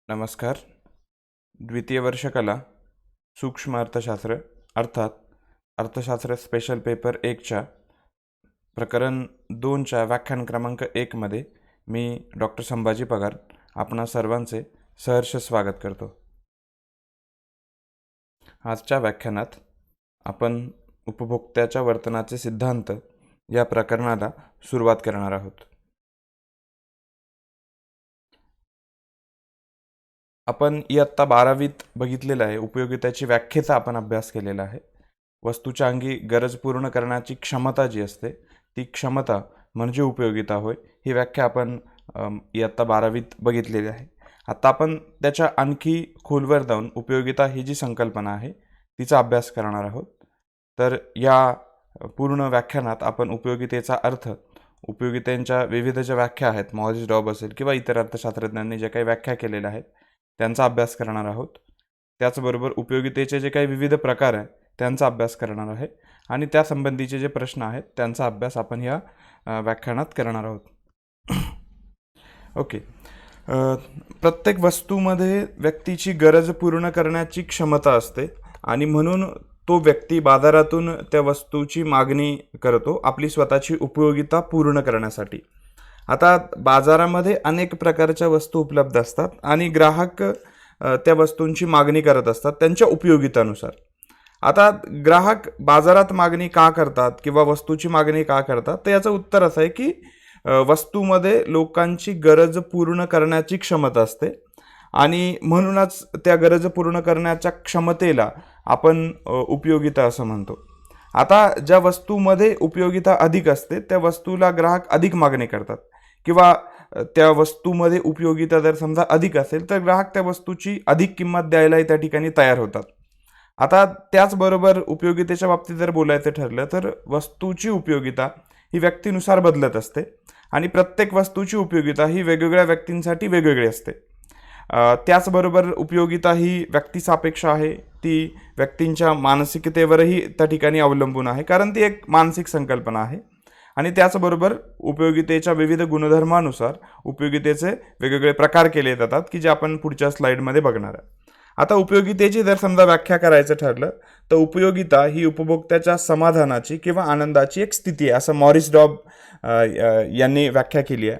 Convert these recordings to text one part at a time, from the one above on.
नमस्कार. द्वितीय वर्ष कला सूक्ष्म अर्थशास्त्र अर्थात अर्थशास्त्र स्पेशल पेपर 1च्या प्रकरण 2च्या व्याख्यान क्रमांक 1मध्ये मी डॉक्टर संभाजी पगार आपणा सर्वांचे सहर्ष स्वागत करतो. आजच्या व्याख्यानात आपण उपभोक्त्याच्या वर्तनाचे सिद्धांत या प्रकरणाला सुरुवात करणार आहोत. आपण इयत्ता 12वीत बघितलेलं आहे. उपयोगिताची व्याख्येचा आपण अभ्यास केलेला आहे. वस्तूच्या अंगी गरज पूर्ण करण्याची क्षमता जी असते ती क्षमता म्हणजे उपयोगिता होय. ही व्याख्या आपण इयत्ता 12वीत बघितलेली आहे. आता आपण त्याच्या आणखी खोलवर जाऊन उपयोगिता ही जी संकल्पना आहे तिचा अभ्यास करणार आहोत. तर या पूर्ण व्याख्यानात आपण उपयोगितेचा अर्थ, उपयोगितांच्या विविध ज्या व्याख्या आहेत, मॉरिस डॉब असेल किंवा इतर अर्थशास्त्रज्ञांनी ज्या काही व्याख्या केलेल्या आहेत त्यांचा अभ्यास करणार आहोत. त्याचबरोबर उपयोगितेचे जे काही विविध प्रकार आहेत त्यांचा अभ्यास करणार आहे आणि त्यासंबंधीचे जे प्रश्न आहेत त्यांचा अभ्यास आपण या व्याख्यानात करणार आहोत. ओके. प्रत्येक वस्तूमध्ये व्यक्तीची गरज पूर्ण करण्याची क्षमता असते आणि म्हणून तो व्यक्ती बाजारातून त्या वस्तूची मागणी करतो आपली स्वतःची उपयोगिता पूर्ण करण्यासाठी. आता बाजारामध्ये अनेक प्रकारच्या वस्तू उपलब्ध असतात आणि ग्राहक त्या वस्तूंची मागणी करत असतात त्यांच्या उपयोगितानुसार. आता ग्राहक बाजारात मागणी का करतात किंवा वस्तूची मागणी का करतात, तर याचं उत्तर असं आहे की वस्तूमध्ये लोकांची गरज पूर्ण करण्याची क्षमता असते आणि म्हणूनच त्या गरज पूर्ण करण्याच्या क्षमतेला आपण उपयोगिता असं म्हणतो. आता ज्या वस्तूमध्ये उपयोगिता अधिक असते त्या वस्तूला ग्राहक अधिक मागणी करतात किंवा त्या वस्तूमध्ये उपयोगिता जर समजा अधिक असेल तर ग्राहक त्या वस्तूची अधिक किंमत द्यायलाही त्या ठिकाणी तयार होतात. आता त्याचबरोबर उपयोगितेच्या बाबतीत जर बोलायचं ठरलं तर वस्तूची उपयोगिता ही व्यक्तीनुसार बदलत असते आणि प्रत्येक वस्तूची उपयोगिता ही वेगवेगळ्या व्यक्तींसाठी वेगवेगळी असते. त्याचबरोबर उपयोगिता ही व्यक्तिसापेक्ष आहे, ती व्यक्तींच्या मानसिकतेवरही त्या ठिकाणी अवलंबून आहे, कारण ती एक मानसिक संकल्पना आहे. आणि त्याचबरोबर उपयोगितेच्या विविध गुणधर्मानुसार उपयोगितेचे वेगवेगळे प्रकार केले जातात की जे आपण पुढच्या स्लाइडमध्ये बघणार आहे. आता उपयोगितेची जर समजा व्याख्या करायचं ठरलं तर उपयोगिता ही उपभोक्त्याच्या समाधानाची किंवा आनंदाची एक स्थिती आहे असं मॉरिस डॉब यांनी व्याख्या केली आहे.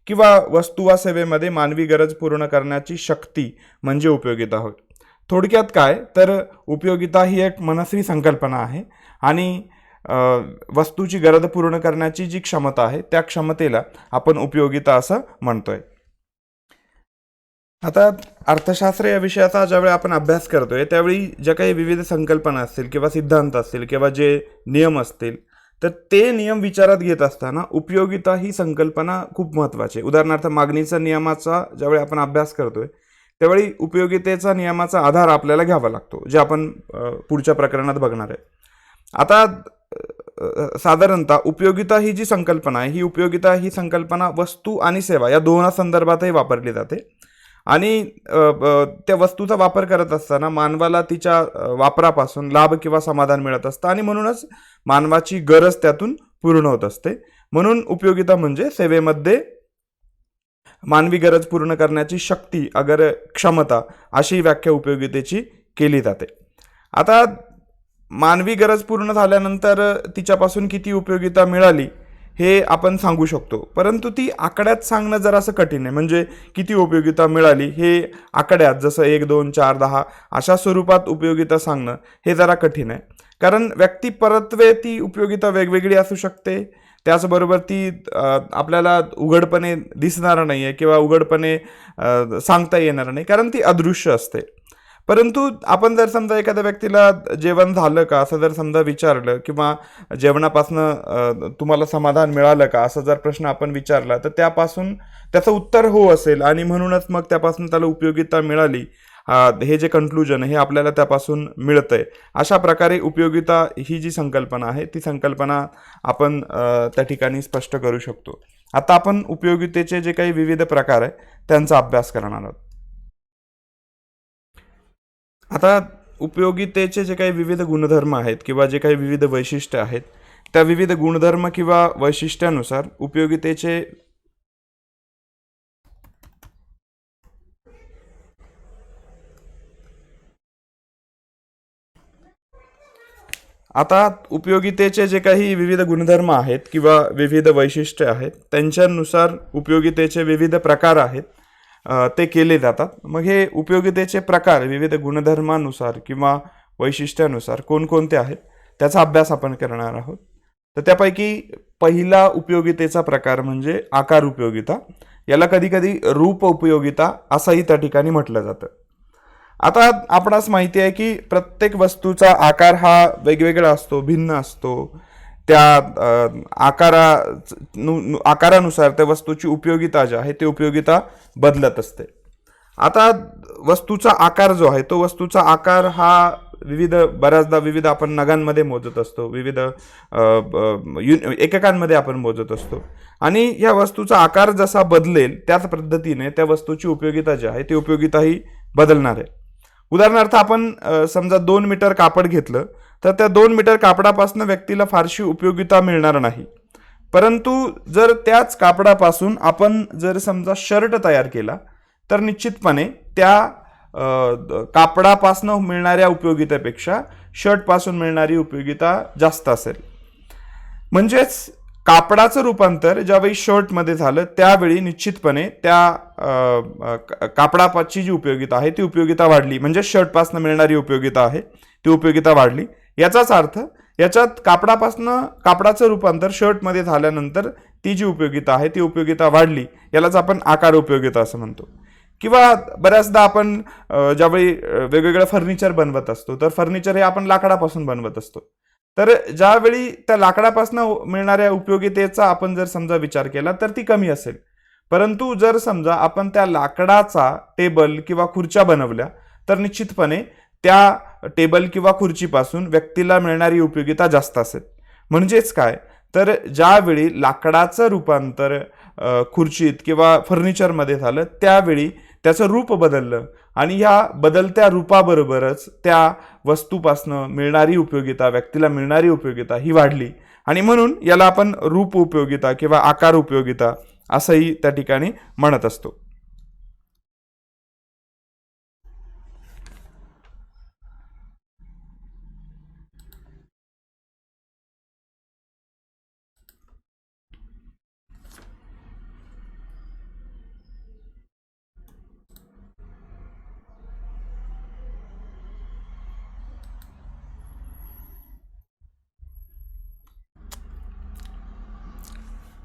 किंवा वस्तू वा सेवेमध्ये मानवी गरज पूर्ण करण्याची शक्ती म्हणजे उपयोगिता होय. थोडक्यात काय तर उपयोगिता ही एक मनस्वी संकल्पना आहे आणि वस्तूची गरज पूर्ण करण्याची जी क्षमता आहे त्या क्षमतेला आपण उपयोगिता असं म्हणतोय. आता अर्थशास्त्र या विषयाचा ज्यावेळी आपण अभ्यास करतोय त्यावेळी ज्या काही विविध संकल्पना असतील किंवा सिद्धांत असतील किंवा जे नियम असतील तर ते नियम विचारात घेत असताना उपयोगिता ही संकल्पना खूप महत्त्वाची आहे. उदाहरणार्थ मागणीचा नियमाचा ज्यावेळी आपण अभ्यास करतोय त्यावेळी उपयोगितेचा नियमाचा आधार आपल्याला घ्यावा लागतो, जे आपण पुढच्या प्रकरणात बघणार आहे. आता साधारणतः उपयोगिता ही जी संकल्पना आहे ही उपयोगिता ही संकल्पना वस्तू आणि सेवा या दोन संदर्भातही वापरली जाते आणि त्या वस्तूचा वापर करत असताना मानवाला तिच्या वापरापासून लाभ किंवा समाधान मिळत असतं आणि म्हणूनच मानवाची गरज त्यातून पूर्ण होत असते. म्हणून उपयोगिता म्हणजे सेवेमध्ये मानवी गरज पूर्ण करण्याची शक्ती अगर क्षमता अशी व्याख्या उपयोगितेची केली जाते. आता मानवी गरज पूर्ण झाल्यानंतर तिच्यापासून किती उपयोगिता मिळाली हे आपण सांगू शकतो, परंतु ती आकड्यात सांगणं जरासं कठीण आहे. म्हणजे किती उपयोगिता मिळाली हे आकड्यात जसं 1, 2, 4, 10 अशा स्वरूपात उपयोगिता सांगणं हे जरा कठीण आहे, कारण व्यक्ती परत्वे ती उपयोगिता वेगवेगळी असू शकते. त्याचबरोबर ती आपल्याला उघडपणे दिसणार नाही आहे किंवा उघडपणे सांगता येणार नाही, कारण ती अदृश्य असते. परंतु आपण जर समजा एखाद्या व्यक्तीला जेवण झालं का असं जर समजा विचारलं किंवा जेवणापासनं तुम्हाला समाधान मिळालं का असा जर प्रश्न आपण विचारला तर त्यापासून त्याचं उत्तर हो असेल आणि म्हणूनच मग त्यापासून त्याला उपयोगिता मिळाली हे जे कन्क्लुजन हे आपल्याला त्यापासून मिळतंय. अशा प्रकारे उपयोगिता ही जी संकल्पना आहे ती संकल्पना आपण त्या ठिकाणी स्पष्ट करू शकतो. आता आपण उपयोगितेचे जे काही विविध प्रकार आहे त्यांचा अभ्यास करणार आहोत. आता उपयोगितेचे जे काही विविध गुणधर्म आहेत किंवा जे काही विविध वैशिष्ट्य आहेत त्या विविध गुणधर्म किंवा वैशिष्ट्यानुसार उपयोगितेचे आता उपयोगितेचे जे काही विविध गुणधर्म आहेत किंवा विविध वैशिष्ट्ये आहेत त्यांच्यानुसार उपयोगितेचे विविध प्रकार आहेत, ते केले जातात. मग हे उपयोगितेचे प्रकार विविध गुणधर्मानुसार किंवा वैशिष्ट्यानुसार कोणकोणते आहेत त्याचा अभ्यास आपण करणार आहोत. तर त्यापैकी पहिला उपयोगितेचा प्रकार म्हणजे आकार उपयोगिता. याला कधी कधी रूप उपयोगिता असंही त्या ठिकाणी म्हटलं जातं. आता आपणास माहिती आहे की प्रत्येक वस्तूचा आकार हा वेगवेगळा असतो, भिन्न असतो. त्या आकारानुसार त्या वस्तूची उपयोगिता जी आहे ती उपयोगिता बदलत असते. आता वस्तूचा आकार जो आहे तो वस्तूचा आकार हा बऱ्याचदा विविध आपण नगांमध्ये मोजत असतो, विविध एककांमध्ये आपण मोजत असतो. आणि या वस्तूचा आकार जसा बदलेल त्याच पद्धतीने त्या वस्तूची उपयोगिता जी आहे ती उपयोगिता ही बदलणार आहे. उदाहरणार्थ आपण समजा 2 मीटर कापड घेतलं तर त्या 2 मीटर कापडापासून व्यक्तीला फारशी उपयोगिता मिळणार नाही. परंतु जर त्याच कापडापासून आपण जर समजा शर्ट तयार केला तर निश्चितपणे त्या कापडापासून मिळणाऱ्या उपयोगितेपेक्षा शर्टपासून मिळणारी उपयोगिता जास्त असेल. म्हणजेच कापडाचं रूपांतर ज्यावेळी शर्टमध्ये झालं त्यावेळी निश्चितपणे त्या कापडाची जी उपयोगिता आहे ती उपयोगिता वाढली. म्हणजे शर्टपासून मिळणारी उपयोगिता आहे ती उपयोगिता वाढली. याचाच अर्थ याच्यात कापडाचं रूपांतर शर्टमध्ये झाल्यानंतर ती जी उपयोगिता आहे ती उपयोगिता वाढली. यालाच आपण आकार उपयोगिता असं म्हणतो. किंवा बऱ्याचदा आपण ज्यावेळी वेगवेगळं फर्निचर बनवत असतो तर फर्निचर हे आपण लाकडापासून बनवत असतो. तर ज्यावेळी त्या लाकडापासून मिळणाऱ्या उपयोगितेचा आपण जर समजा विचार केला तर ती कमी असेल. परंतु जर समजा आपण त्या लाकडाचा टेबल किंवा खुर्च्या बनवल्या तर निश्चितपणे त्या टेबल किंवा खुर्चीपासून व्यक्तीला मिळणारी उपयोगिता जास्त असेल. म्हणजेच काय तर ज्यावेळी लाकडाचं रूपांतर खुर्चीत किंवा फर्निचरमध्ये झालं त्यावेळी त्याचं रूप बदललं आणि या बदलत्या रूपाबरोबरच त्या वस्तूपासनं मिळणारी उपयोगिता, व्यक्तीला मिळणारी उपयोगिता ही वाढली. आणि म्हणून याला आपण रूप उपयोगिता किंवा आकार उपयोगिता असंही त्या ठिकाणी म्हणत असतो.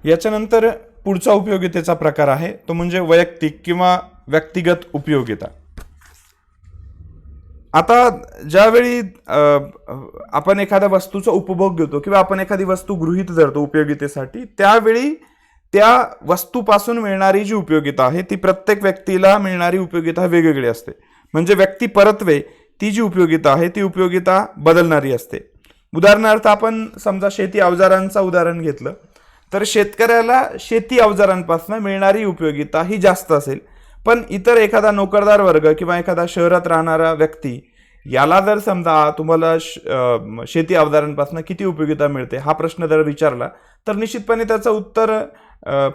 याच्यानंतर पुढचा उपयोगितेचा प्रकार आहे तो म्हणजे वैयक्तिक किंवा व्यक्तिगत उपयोगिता. आता ज्यावेळी आपण एखाद्या वस्तूचा उपभोग घेतो किंवा आपण एखादी वस्तू गृहीत धरतो उपयोगितेसाठी त्यावेळी त्या वस्तूपासून मिळणारी जी उपयोगिता आहे ती प्रत्येक व्यक्तीला मिळणारी उपयोगिता वेगवेगळी असते. म्हणजे व्यक्ती परत्वे ती जी उपयोगिता आहे ती उपयोगिता बदलणारी असते. उदाहरणार्थ आपण समजा शेती अवजारांचं उदाहरण घेतलं तर शेतकऱ्याला शेती अवजारांपासून मिळणारी उपयोगिता ही जास्त असेल. पण इतर एखादा नोकरदार वर्ग किंवा एखादा शहरात राहणारा व्यक्ती याला जर समजा तुम्हाला शेती अवजारांपासून किती उपयोगिता मिळते हा प्रश्न जर विचारला तर निश्चितपणे त्याचं उत्तर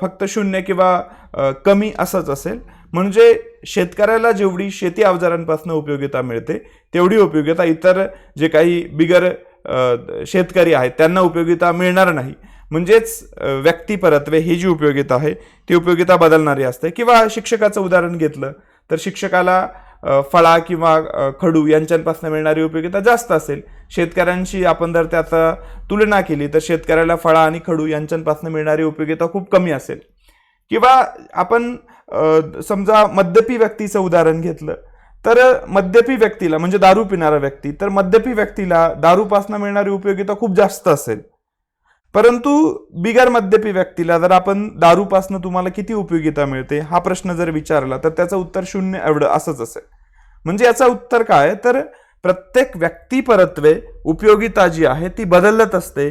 फक्त 0 किंवा कमी असंच असेल. म्हणजे शेतकऱ्याला जेवढी शेती अवजारांपासून उपयोगिता मिळते तेवढी उपयोगिता इतर जे काही बिगर शेतकरी आहेत त्यांना उपयोगिता मिळणार नाही. म्हणजेच व्यक्तिपरत्वे ही जी उपयोगिता आहे ती उपयोगिता बदलणारी असते. किंवा शिक्षकाचं उदाहरण घेतलं तर शिक्षकाला फळा किंवा खडू यांच्यापासून मिळणारी उपयोगिता जास्त असेल. शेतकऱ्यांशी आपण जर त्याचा तुलना केली तर शेतकऱ्याला फळा आणि खडू यांच्यापासून मिळणारी उपयोगिता खूप कमी असेल. किंवा आपण समजा मद्यपी व्यक्तीचं उदाहरण घेतलं तर मद्यपी व्यक्तीला म्हणजे दारू पिणारा व्यक्ती तर मद्यपी व्यक्तीला दारूपासून मिळणारी उपयोगिता खूप जास्त असेल. परंतु बिगर मद्यपी व्यक्तीला जर आपण दारूपासून तुम्हाला किती उपयोगिता मिळते हा प्रश्न जर विचारला तर त्याचं उत्तर 0 एवढं असंच असेल. म्हणजे याचं उत्तर काय तर प्रत्येक व्यक्तिपरत्वे उपयोगिता जी आहे ती बदलत असते.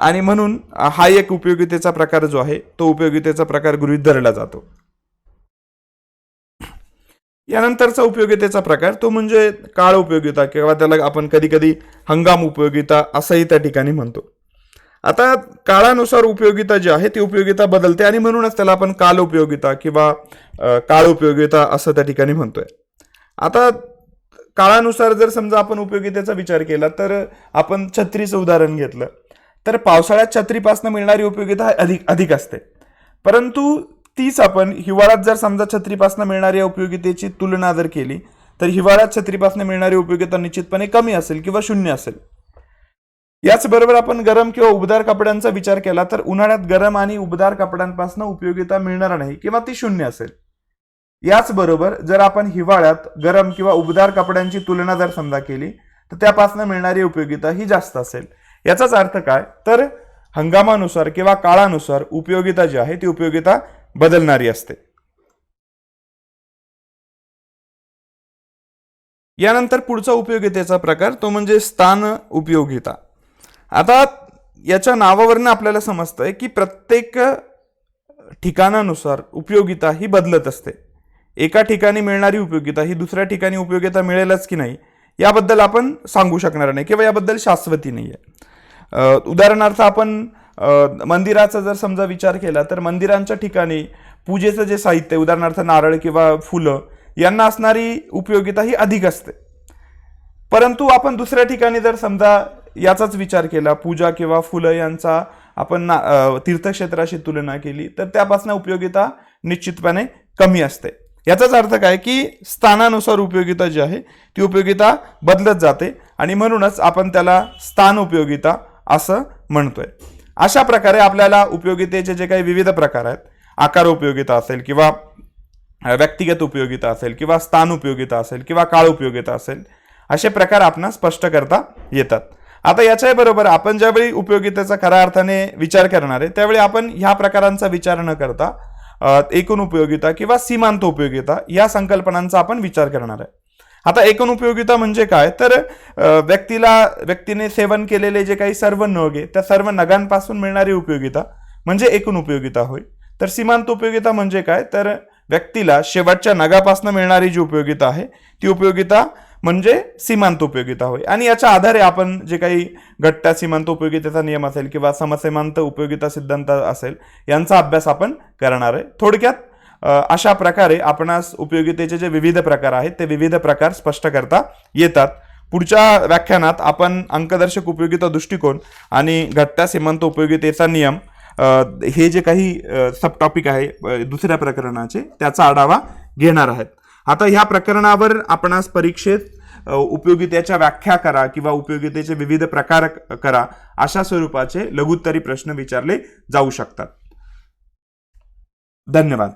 आणि म्हणून हा एक उपयोगितेचा प्रकार जो आहे तो उपयोगितेचा प्रकार गृहीत धरला जातो. यानंतरचा उपयोगितेचा प्रकार तो म्हणजे काळ उपयोगिता किंवा त्याला आपण कधी कधी हंगाम उपयोगिता असंही त्या ठिकाणी म्हणतो. आता काळानुसार उपयोगिता जी आहे ती उपयोगिता बदलते आणि म्हणूनच त्याला आपण काल उपयोगिता किंवा काळ उपयोगिता असं त्या ठिकाणी म्हणतोय. आता काळानुसार जर समजा आपण उपयोगितेचा विचार केला तर आपण छत्रीचं उदाहरण घेतलं तर पावसाळ्यात छत्रीपासून मिळणारी उपयोगिता अधिक असते, परंतु तीच आपण हिवाळ्यात जर समजा छत्रीपासून मिळणाऱ्या उपयोगितेची तुलना जर केली तर हिवाळ्यात छत्रीपासून मिळणारी उपयोगिता निश्चितपणे कमी असेल किंवा शून्य असेल. याचबरोबर आपण गरम किंवा उबदार कपड्यांचा विचार केला तर उन्हाळ्यात गरम आणि उबदार कपड्यांपासून उपयोगिता मिळणार नाही किंवा ती शून्य असेल. याचबरोबर जर आपण हिवाळ्यात गरम किंवा उबदार कपड्यांची तुलना जर समजा केली तर त्यापासून मिळणारी उपयोगिता ही जास्त असेल. याचाच अर्थ काय तर हंगामानुसार किंवा काळानुसार उपयोगिता जी आहे ती उपयोगिता बदलणारी असते. यानंतर पुढचा उपयोगितेचा प्रकार तो म्हणजे स्थान उपयोगिता. आता याच्या नावावरून आपल्याला समजतंय की प्रत्येक ठिकाणानुसार उपयोगिता ही बदलत असते. एका ठिकाणी मिळणारी उपयोगिता ही दुसऱ्या ठिकाणी उपयोगिता मिळेलच की नाही याबद्दल आपण सांगू शकणार नाही किंवा याबद्दल शाश्वती नाही आहे. उदाहरणार्थ आपण मंदिराचा जर समजा विचार केला तर मंदिरांच्या ठिकाणी पूजेचं जे साहित्य उदाहरणार्थ नारळ किंवा फुलं यांना असणारी उपयोगिता ही अधिक असते, परंतु आपण दुसऱ्या ठिकाणी जर समजा याचाच विचार केला पूजा किंवा फुलं यांचा आपण तीर्थक्षेत्राशी तुलना केली तर त्यापासून उपयोगिता निश्चितपणे कमी असते. याचाच अर्थ काय की स्थानानुसार उपयोगिता जी आहे ती उपयोगिता बदलत जाते आणि म्हणूनच आपण त्याला स्थान उपयोगिता असं म्हणतोय. अशा प्रकारे आपल्याला उपयोगितेचे जे काही विविध प्रकार आहेत, आकार उपयोगिता असेल किंवा व्यक्तिगत उपयोगिता असेल किंवा स्थान उपयोगिता असेल किंवा काळ उपयोगिता असेल, असे प्रकार आपणास स्पष्ट करता येतात. आता याच्या बरोबर आपण ज्यावेळी उपयोगितेचा खऱ्या अर्थाने विचार करणार आहे त्यावेळी आपण ह्या प्रकारांचा विचार न करता एकूण उपयोगिता किंवा सीमांत उपयोगिता या संकल्पनांचा आपण विचार करणार आहे. आता एकूण उपयोगिता म्हणजे काय तर व्यक्तीने सेवन केलेले जे काही सर्व नग आहे त्या सर्व नगांपासून मिळणारी उपयोगिता म्हणजे एकूण उपयोगिता होय. तर सीमांत उपयोगिता म्हणजे काय तर व्यक्तीला शेवटच्या नगापासून मिळणारी जी उपयोगिता आहे ती उपयोगिता म्हणजे सीमांत उपयोगिता होय. आणि याच्या आधारे आपण जे काही घट्ट सीमांत उपयोगितेचा नियम असेल किंवा समसीमांत उपयोगिता सिद्धांत असेल यांचा अभ्यास आपण करणार आहे. थोडक्यात अशा प्रकारे आपणास उपयोगितेचे जे विविध प्रकार आहेत ते विविध प्रकार स्पष्ट करता येतात. पुढच्या व्याख्यानात आपण अंकदर्शक उपयोगिता दृष्टिकोन आणि घट्ट सीमांत उपयोगितेचा नियम हे जे काही सब टॉपिक आहे दुसऱ्या प्रकरणाचे त्याचा आढावा घेणार आहेत. आता ह्या प्रकरणावर आपणास परीक्षेत उपयोगितेच्या व्याख्या करा किंवा उपयोगितेचे विविध प्रकार करा अशा स्वरूपाचे लघुत्तरी प्रश्न विचारले जाऊ शकतात. धन्यवाद.